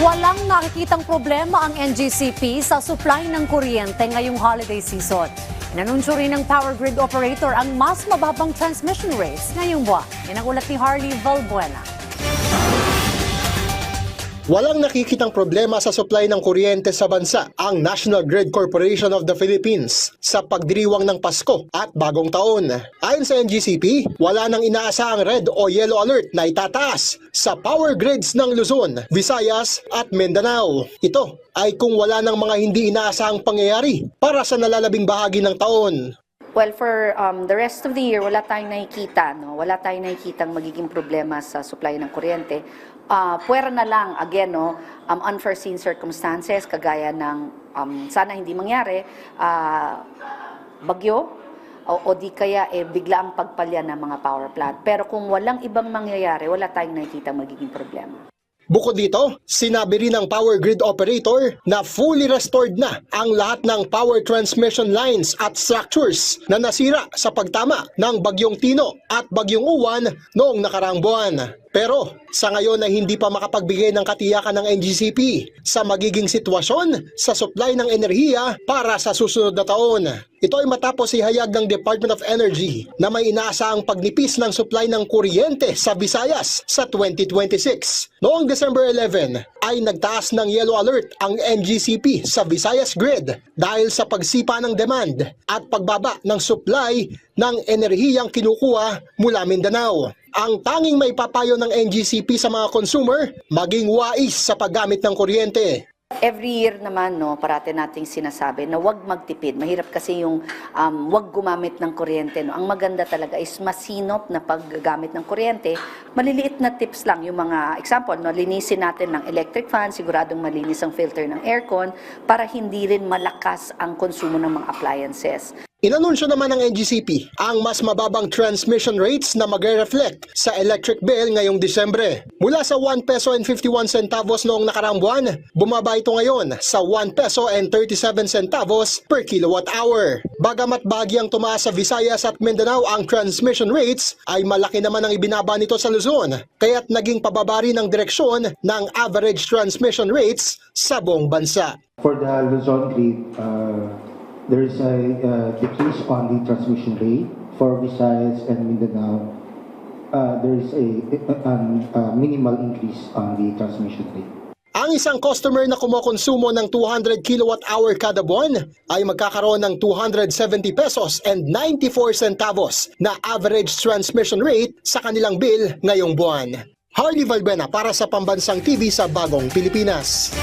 Walang nakikitang problema ang NGCP sa supply ng kuryente ngayong holiday season. Inanunsyo rin ng power grid operator ang mas mababang transmission rates ngayong buwan. Yan ang ulat ni Harley Valbuena. Walang nakikitang problema sa supply ng kuryente sa bansa ang National Grid Corporation of the Philippines sa pagdiriwang ng Pasko at Bagong Taon. Ayon sa NGCP, wala nang inaasahang red o yellow alert na itataas sa power grids ng Luzon, Visayas at Mindanao. Ito ay kung wala nang mga hindi inaasahang pangyayari para sa nalalabing bahagi ng taon. Well, for the rest of the year, wala tayong nakikita, no? Wala tayong nakikitang magiging problema sa supply ng kuryente. Puwera na lang, again, no, unforeseen circumstances, kagaya ng sana hindi mangyari, bagyo, o di kaya bigla ang pagpalya ng mga power plant. Pero kung walang ibang mangyayari, wala tayong nakikitang magiging problema. Bukod dito, sinabi rin ng power grid operator na fully restored na ang lahat ng power transmission lines at structures na nasira sa pagtama ng Bagyong Tino at Bagyong Uwan noong nakaraang buwan. Pero sa ngayon ay hindi pa makapagbigay ng katiyakan ng NGCP sa magiging sitwasyon sa supply ng enerhiya para sa susunod na taon. Ito ay matapos ihayag ng Department of Energy na may inaasahang pagnipis ng supply ng kuryente sa Visayas sa 2026. Noong December 11 ay nagtaas ng yellow alert ang NGCP sa Visayas Grid dahil sa pagsipa ng demand at pagbaba ng supply ng enerhiyang kinukuha mula Mindanao. Ang tanging may papayo ng NGCP sa mga consumer, maging wais sa paggamit ng kuryente. Every year naman, no, parati nating sinasabi na huwag magtipid. Mahirap kasi yung huwag gumamit ng kuryente. No. Ang maganda talaga is masinop na paggamit ng kuryente. Maliliit na tips lang. Yung mga example, no, linisin natin ng electric fan, siguradong malinis ang filter ng aircon para hindi rin malakas ang konsumo ng mga appliances. Inanunsyo naman ng NGCP ang mas mababang transmission rates na magre-reflect sa electric bill ngayong Disyembre. Mula sa 1 peso and 51 centavos noong nakaraang buwan, bumaba ito ngayon sa 1 peso and 37 centavos per kilowatt hour. Bagamat bagyang tumaas sa Visayas at Mindanao ang transmission rates, ay malaki naman ang ibinaba nito sa Luzon, kaya't naging pababa rin ang direksyon ng average transmission rates sa buong bansa. For the Luzon grid, there is a decrease on the transmission rate. For Visayas and Mindanao, there is a minimal increase on the transmission rate. Ang isang customer na kumokonsumo ng 200 kilowatt-hour kada buwan ay magkakaroon ng 270 pesos and 94 centavos na average transmission rate sa kanilang bill ngayong buwan. Harley Valbuena para sa Pambansang TV sa Bagong Pilipinas.